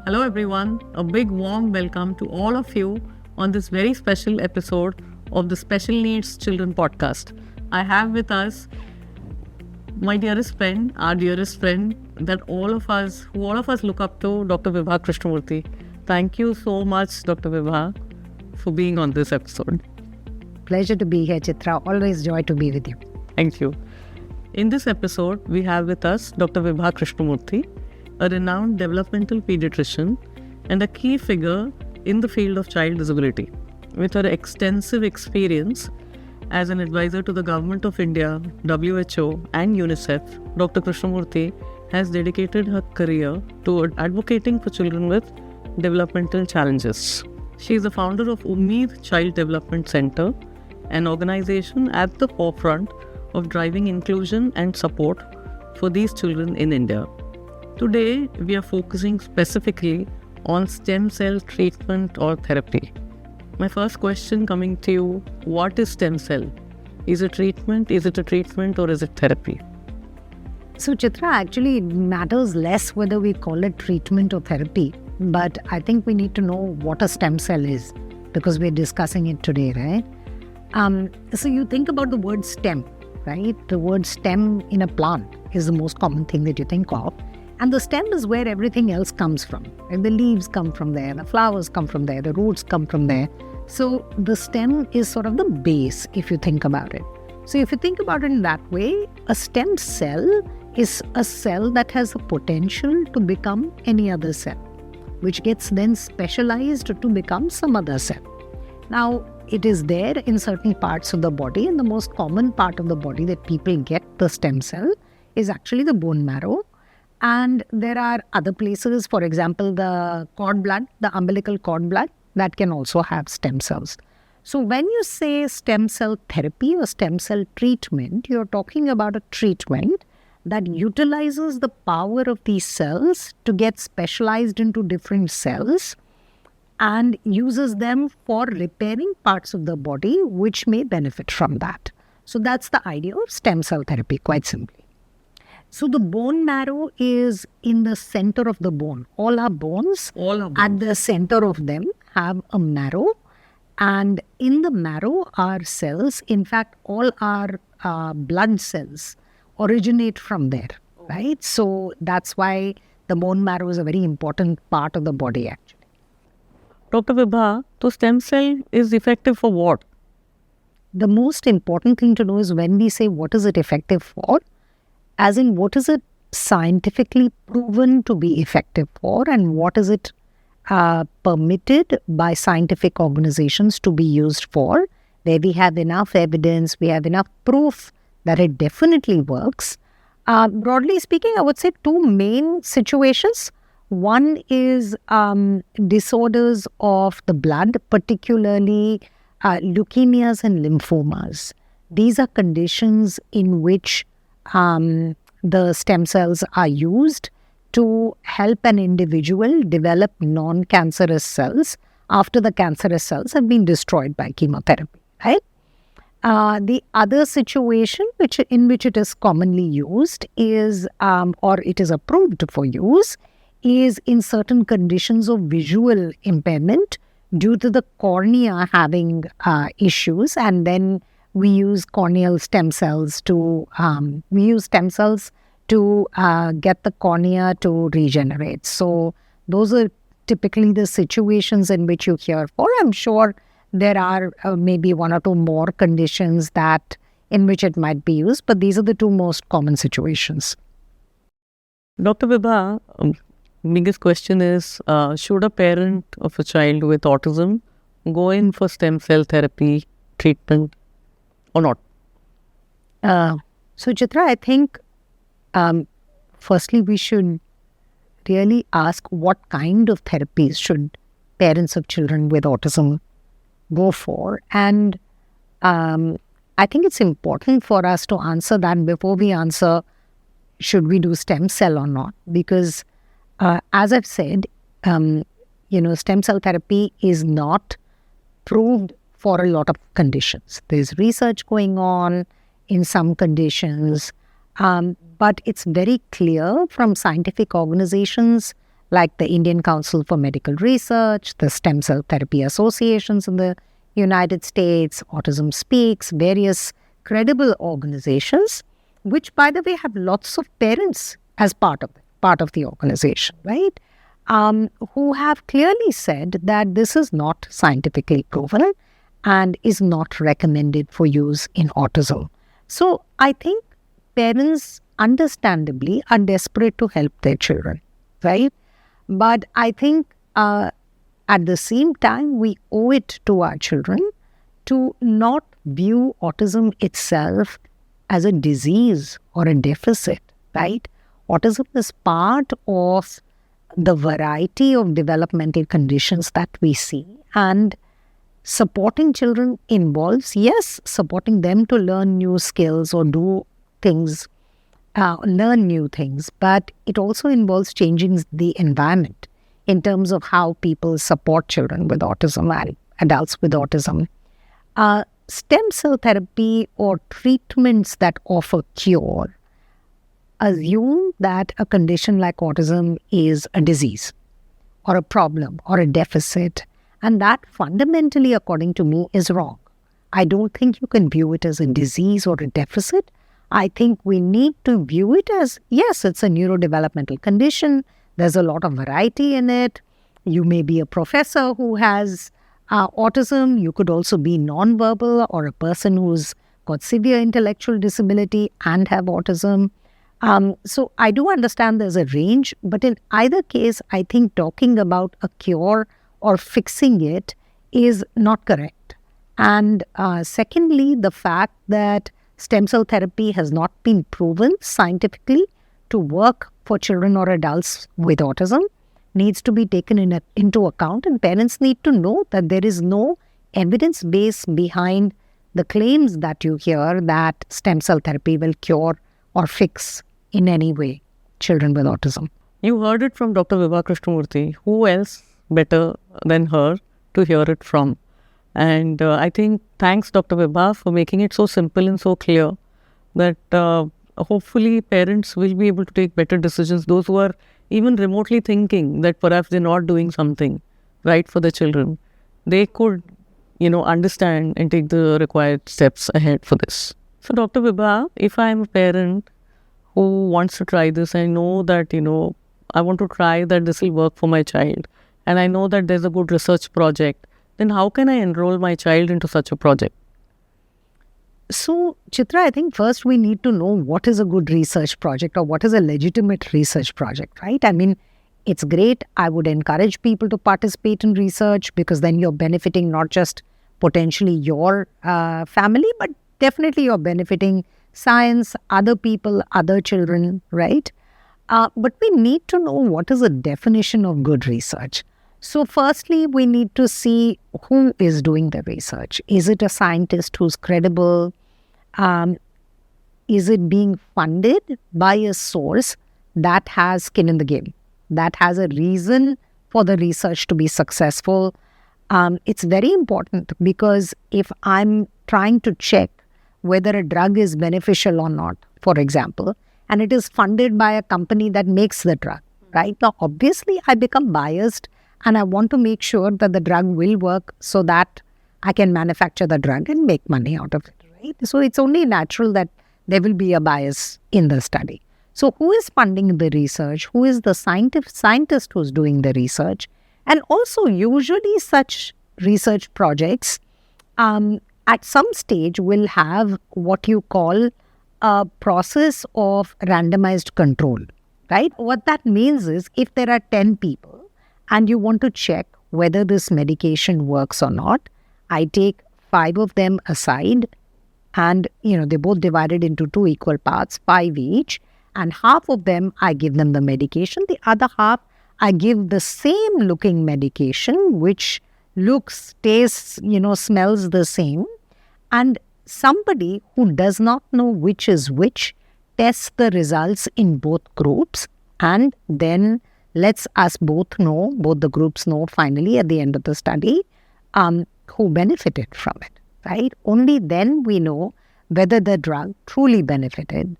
Hello everyone, a big warm welcome to all of you on this very special episode of the Special Needs Children podcast. I have with us my dearest friend, our dearest friend that all of us look up to, Dr. Vibha Krishnamurthy. Thank you so much, Dr. Vibha, for being on this episode. Pleasure to be here, Chitra. Always joy to be with you. Thank you. In this episode, we have with us Dr. Vibha Krishnamurthy, a renowned developmental pediatrician and a key figure in the field of child disability. With her extensive experience as an advisor to the Government of India, WHO and UNICEF, Dr. Krishnamurthy has dedicated her career to advocating for children with developmental challenges. She is the founder of Ummeed Child Development Center, an organization at the forefront of driving inclusion and support for these children in India. Today, we are focusing specifically on stem cell treatment or therapy. My first question coming to you, what is stem cell? Is it treatment? Is it a treatment or is it therapy? So Chitra, actually it matters less whether we call it treatment or therapy, but I think we need to know what a stem cell is because we're discussing it today, right? So you think about the word stem, right? The word stem in a plant is the most common thing that you think of. And the stem is where everything else comes from. And the leaves come from there, the flowers come from there, the roots come from there. So the stem is sort of the base if you think about it. So if you think about it in that way, a stem cell is a cell that has a potential to become any other cell, which gets then specialized to become some other cell. Now, it is there in certain parts of the body, and the most common part of the body that people get the stem cell is actually the bone marrow. And there are other places, for example, the cord blood, the umbilical cord blood, that can also have stem cells. So when you say stem cell therapy or stem cell treatment, you're talking about a treatment that utilizes the power of these cells to get specialized into different cells and uses them for repairing parts of the body which may benefit from that. So that's the idea of stem cell therapy, quite simply. So the bone marrow is in the center of the bone. All our bones. At the center of them have a marrow. And in the marrow are cells. In fact, all our blood cells originate from there, right? So that's why the bone marrow is a very important part of the body actually. Dr. Vibha, so stem cell is effective for what? The most important thing to know is when we say what is it effective for, as in what is it scientifically proven to be effective for and what is it permitted by scientific organizations to be used for, where we have enough evidence, we have enough proof that it definitely works. Broadly speaking, I would say two main situations. One is disorders of the blood, particularly leukemias and lymphomas. These are conditions in which the stem cells are used to help an individual develop non-cancerous cells after the cancerous cells have been destroyed by chemotherapy, right? The other situation in which it is commonly used is, or it is approved for use, is in certain conditions of visual impairment due to the cornea having issues, and then we use corneal stem cells to get the cornea to regenerate. So those are typically the situations in which you hear for. I'm sure there are maybe one or two more conditions in which it might be used, but these are the two most common situations. Dr. Vibha, biggest question is, should a parent of a child with autism go in for stem cell therapy treatment or not? So Chitra, I think firstly we should really ask what kind of therapies should parents of children with autism go for. And I think it's important for us to answer that before we answer should we do stem cell or not. Because as I've said, stem cell therapy is not proved for a lot of conditions. There's research going on in some conditions, but it's very clear from scientific organizations like the Indian Council for Medical Research, the Stem Cell Therapy Associations in the United States, Autism Speaks, various credible organizations, which, by the way, have lots of parents as part of the organization, right? Who have clearly said that this is not scientifically proven and is not recommended for use in autism. So I think parents understandably are desperate to help their children, right? But I think at the same time, we owe it to our children to not view autism itself as a disease or a deficit, right? Autism is part of the variety of developmental conditions that we see, and supporting children involves, yes, supporting them to learn new skills or do things, learn new things, but it also involves changing the environment in terms of how people support children with autism and adults with autism. Stem cell therapy or treatments that offer cure assume that a condition like autism is a disease or a problem or a deficit. And that fundamentally, according to me, is wrong. I don't think you can view it as a disease or a deficit. I think we need to view it as, yes, it's a neurodevelopmental condition. There's a lot of variety in it. You may be a professor who has autism. You could also be nonverbal or a person who's got severe intellectual disability and have autism. So I do understand there's a range, but in either case, I think talking about a cure or fixing it is not correct. And secondly, the fact that stem cell therapy has not been proven scientifically to work for children or adults with autism needs to be taken into account, and parents need to know that there is no evidence base behind the claims that you hear that stem cell therapy will cure or fix in any way children with autism. You heard it from Dr. Vibha Krishnamurthy. Who else better than her to hear it from? And I think thanks, Dr. Vibha, for making it so simple and so clear that hopefully parents will be able to take better decisions. Those who are even remotely thinking that perhaps they're not doing something right for their children, they could, understand and take the required steps ahead for this. So, Dr. Vibha, if I'm a parent who wants to try this, I know that, I want to try that this will work for my child, and I know that there's a good research project, then how can I enroll my child into such a project? So, Chitra, I think first we need to know what is a good research project or what is a legitimate research project, right? I mean, it's great. I would encourage people to participate in research because then you're benefiting not just potentially your family, but definitely you're benefiting science, other people, other children, right? But we need to know what is the definition of good research. So firstly, we need to see who is doing the research. Is it a scientist who's credible? Is it being funded by a source that has skin in the game, that has a reason for the research to be successful? It's very important because if I'm trying to check whether a drug is beneficial or not, for example, and it is funded by a company that makes the drug, right? Now, obviously, I become biased and I want to make sure that the drug will work so that I can manufacture the drug and make money out of it, right? So it's only natural that there will be a bias in the study. So who is funding the research? Who is the scientist who's doing the research? And also, usually such research projects at some stage will have what you call a process of randomized control, right? What that means is if there are 10 people and you want to check whether this medication works or not, I take 5 of them aside and, they both divided into 2 equal parts, 5 each, and half of them, I give them the medication. The other half, I give the same looking medication, which looks, tastes, smells the same. And somebody who does not know which is which tests the results in both groups, and then lets us both the groups know finally at the end of the study who benefited from it, right? Only then we know whether the drug truly benefited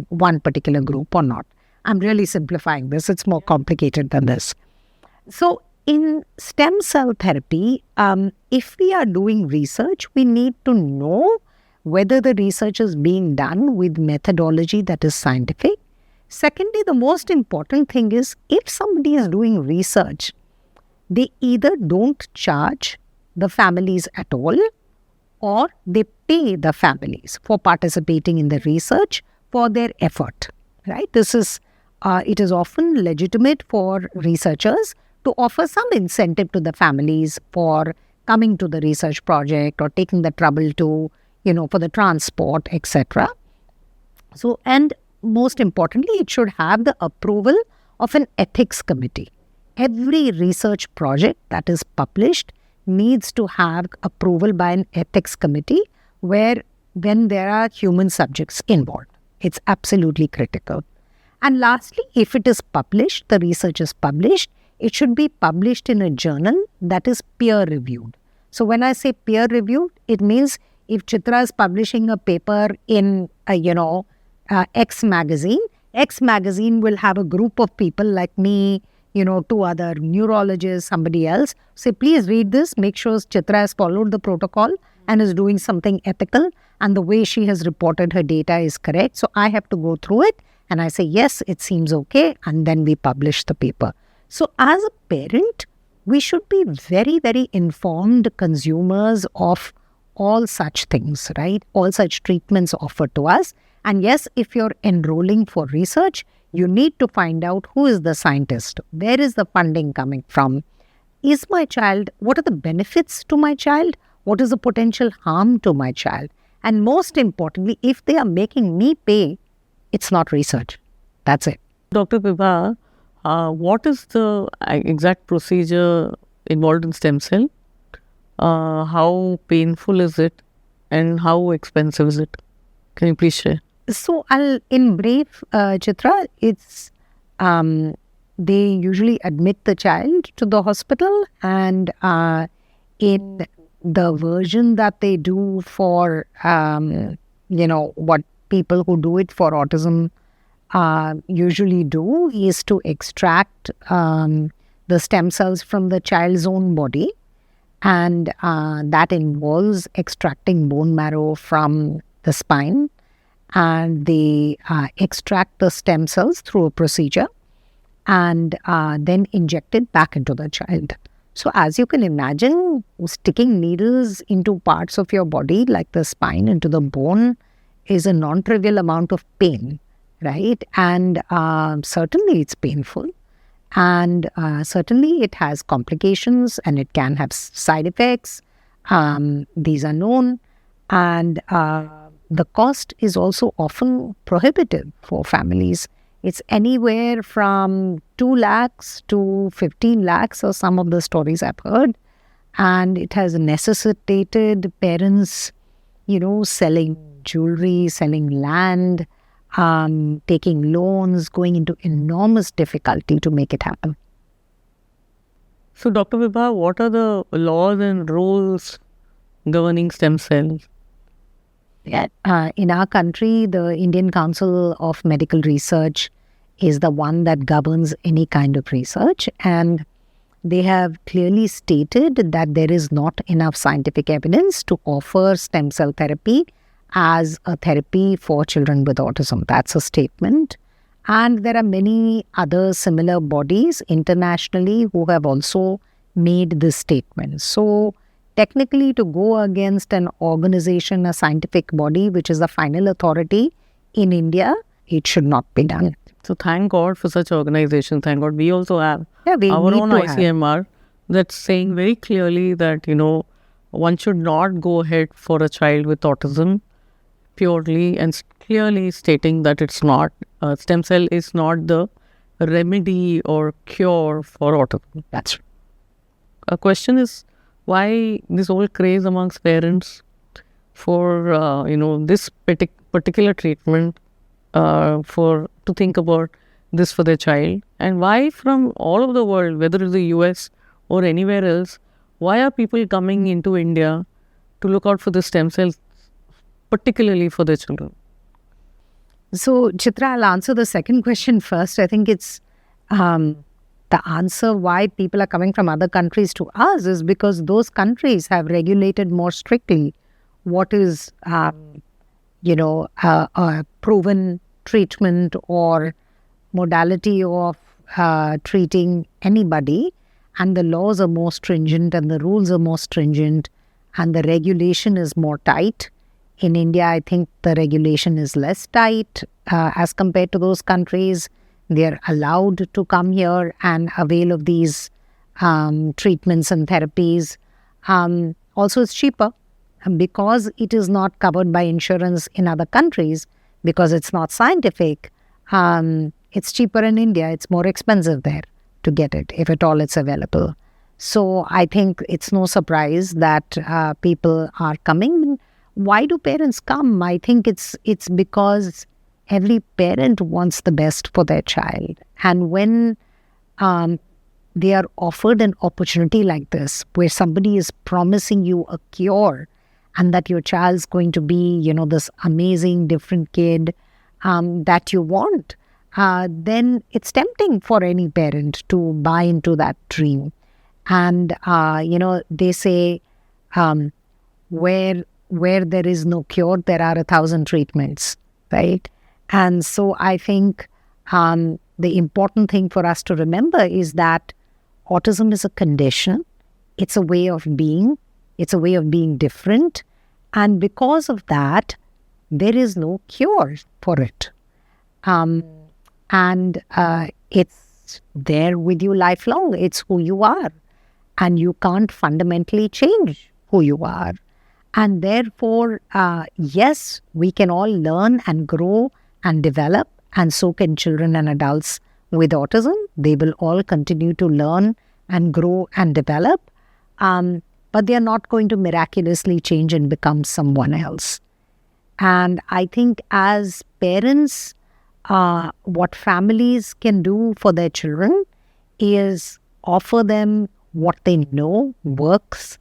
one particular group or not. I'm really simplifying this. It's more complicated than this. So in stem cell therapy, if we are doing research, we need to know whether the research is being done with methodology that is scientific. Secondly, the most important thing is if somebody is doing research, they either don't charge the families at all, or they pay the families for participating in the research for their effort, right? It is often legitimate for researchers to offer some incentive to the families for coming to the research project or taking the trouble to, for the transport, etc. So, and most importantly, it should have the approval of an ethics committee. Every research project that is published needs to have approval by an ethics committee when there are human subjects involved. It's absolutely critical. And lastly, if it is published, the research is published, it should be published in a journal that is peer-reviewed. So when I say peer-reviewed, it means if Chitra is publishing a paper in, X magazine will have a group of people like me, two other neurologists, somebody else. Say, please read this, make sure Chitra has followed the protocol and is doing something ethical and the way she has reported her data is correct. So I have to go through it and I say, yes, it seems okay. And then we publish the paper. So as a parent, we should be very, very informed consumers of all such things, right? All such treatments offered to us. And yes, if you're enrolling for research, you need to find out who is the scientist, where is the funding coming from, what are the benefits to my child, what is the potential harm to my child. And most importantly, if they are making me pay, it's not research. That's it. Dr. Vibha, what is the exact procedure involved in stem cell? How painful is it and how expensive is it? Can you please share? So, in brief, Chitra, it's they usually admit the child to the hospital, and in the version that they do for, what people who do it for autism usually do is to extract the stem cells from the child's own body, and that involves extracting bone marrow from the spine. And they extract the stem cells through a procedure and then inject it back into the child. So as you can imagine, sticking needles into parts of your body like the spine into the bone is a non-trivial amount of pain, right? And certainly it's painful, and certainly it has complications and it can have side effects. These are known, and the cost is also often prohibitive for families. It's anywhere from 2 lakhs to 15 lakhs, or some of the stories I've heard. And it has necessitated parents, selling jewelry, selling land, taking loans, going into enormous difficulty to make it happen. So, Dr. Vibha, what are the laws and rules governing stem cells? In our country, the Indian Council of Medical Research is the one that governs any kind of research, and they have clearly stated that there is not enough scientific evidence to offer stem cell therapy as a therapy for children with autism. That's a statement. And there are many other similar bodies internationally who have also made this statement. So technically, to go against an organization, a scientific body, which is the final authority in India, it should not be done. So thank God for such organizations. Thank God we also have our own ICMR that's saying very clearly that, one should not go ahead for a child with autism purely and clearly stating that it's not, stem cell is not the remedy or cure for autism. That's right. A question is, why this whole craze amongst parents for this particular treatment, to think about this for their child, and why from all over the world, whether it's the US or anywhere else, why are people coming into India to look out for the stem cells, particularly for their children? So, Chitra, I'll answer the second question first. I think it's the answer why people are coming from other countries to us is because those countries have regulated more strictly what is, a proven treatment or modality of treating anybody. And the laws are more stringent and the rules are more stringent and the regulation is more tight. In India, I think the regulation is less tight as compared to those countries. They are allowed to come here and avail of these treatments and therapies. Also, it's cheaper because it is not covered by insurance in other countries, because it's not scientific. It's cheaper in India. It's more expensive there to get it, if at all it's available. So I think it's no surprise that people are coming. Why do parents come? I think it's because every parent wants the best for their child. And when they are offered an opportunity like this, where somebody is promising you a cure and that your child's going to be, this amazing, different kid that you want, then it's tempting for any parent to buy into that dream. And, they say, where there is no cure, there are 1,000 treatments, right? And so I think the important thing for us to remember is that autism is a condition. It's a way of being. It's a way of being different. And because of that, there is no cure for it. It's there with you lifelong. It's who you are. And you can't fundamentally change who you are. And therefore, yes, we can all learn and grow and develop, and so can children and adults with autism. They will all continue to learn and grow and develop, but they are not going to miraculously change and become someone else. And I think as parents, what families can do for their children is offer them what they know works.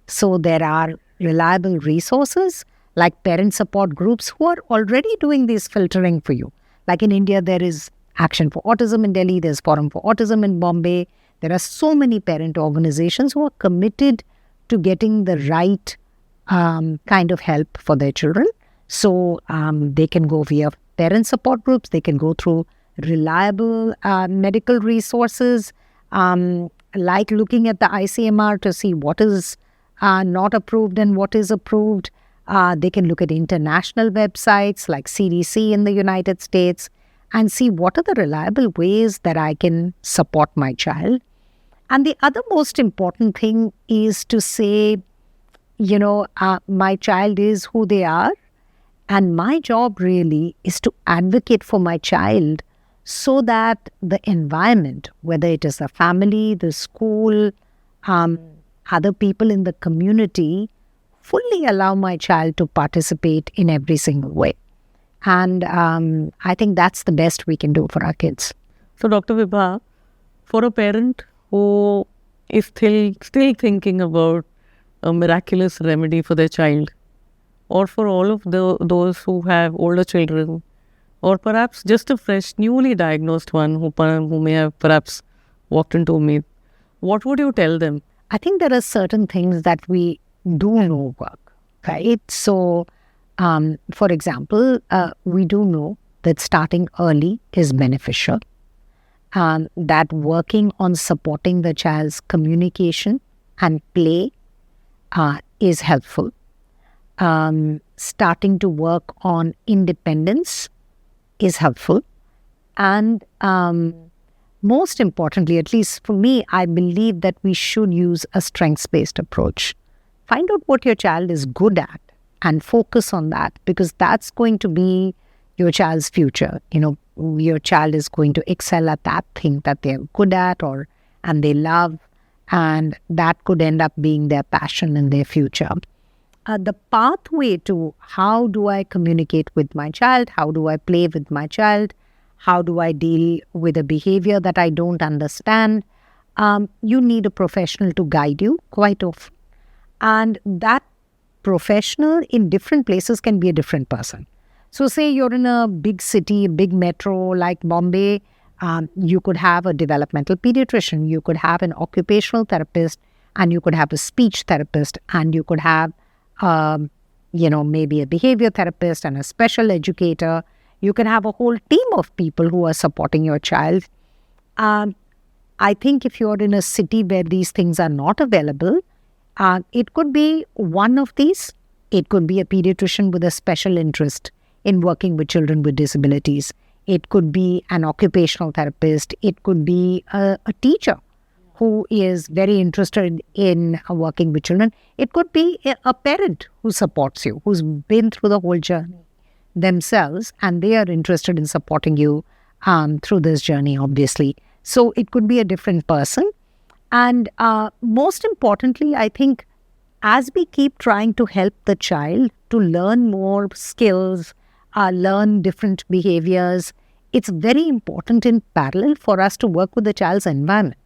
So there are reliable resources like parent support groups who are already doing this filtering for you. Like in India, there is Action for Autism in Delhi, there's Forum for Autism in Bombay. There are so many parent organizations who are committed to getting the right kind of help for their children. So they can go via parent support groups, they can go through reliable medical resources, like looking at the ICMR to see what is not approved and what is approved. They can look at international websites like CDC in the United States and see what are the reliable ways that I can support my child. And the other most important thing is to say, my child is who they are. And my job really is to advocate for my child so that the environment, whether it is the family, the school, other people in the community, fully allow my child to participate in every single way. And I think that's the best we can do for our kids. So, Dr. Vibha, for a parent who is still thinking about a miraculous remedy for their child, or for all of those who have older children, or perhaps just a fresh, newly diagnosed one who may have perhaps walked into Ummeed, what would you tell them? I think there are certain things that we do know work, right? So, for example, we do know that starting early is beneficial, that working on supporting the child's communication and play is helpful. Starting to work on independence is helpful. And most importantly, at least for me, I believe that we should use a strengths-based approach. Find out what your child is good at and focus on that, because that's going to be your child's future. Your child is going to excel at that thing that they're good at and they love, and that could end up being their passion in their future. The pathway to how do I communicate with my child, how do I play with my child, how do I deal with a behavior that I don't understand, you need a professional to guide you quite often. And that professional in different places can be a different person. So say you're in a big city, a big metro like Bombay, you could have a developmental pediatrician, you could have an occupational therapist, and you could have a speech therapist, and you could have, maybe a behavior therapist and a special educator. You can have a whole team of people who are supporting your child. I think if you're in a city where these things are not available, it could be one of these. It could be a pediatrician with a special interest in working with children with disabilities. It could be an occupational therapist. It could be a teacher who is very interested in working with children. It could be a parent who supports you, who's been through the whole journey themselves, and they are interested in supporting you through this journey, obviously. So it could be a different person. And most importantly, I think as we keep trying to help the child to learn more skills, learn different behaviors, it's very important in parallel for us to work with the child's environment.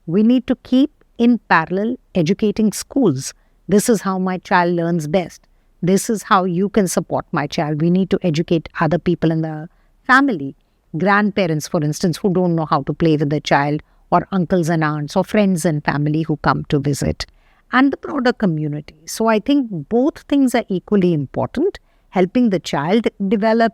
We need to keep in parallel educating schools. This is how my child learns best. This is how you can support my child. We need to educate other people in the family, grandparents, for instance, who don't know how to play with the child, or uncles and aunts, or friends and family who come to visit, and the broader community. So I think both things are equally important, helping the child develop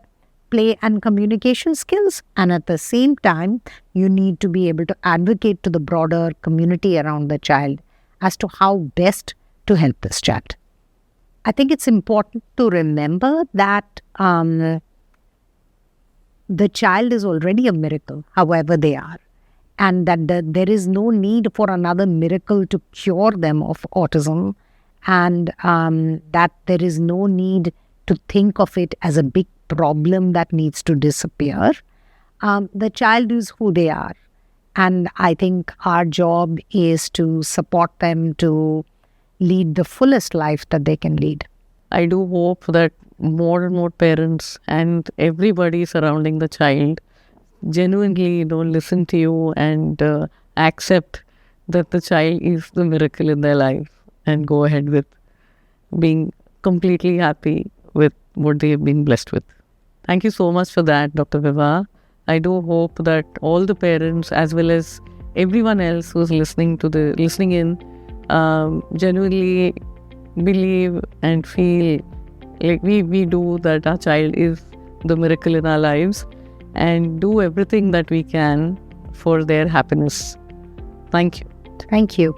play and communication skills, and at the same time, you need to be able to advocate to the broader community around the child as to how best to help this child. I think it's important to remember that the child is already a miracle, however they are, and that there is no need for another miracle to cure them of autism, and that there is no need to think of it as a big problem that needs to disappear. The child is who they are, and I think our job is to support them to lead the fullest life that they can lead. I do hope that more and more parents and everybody surrounding the child genuinely listen to you and accept that the child is the miracle in their life and go ahead with being completely happy with what they have been blessed with. Thank you so much for that, Dr. Vibha. I do hope that all the parents as well as everyone else who's listening in genuinely believe and feel like we do, that our child is the miracle in our lives, and do everything that we can for their happiness. Thank you. Thank you.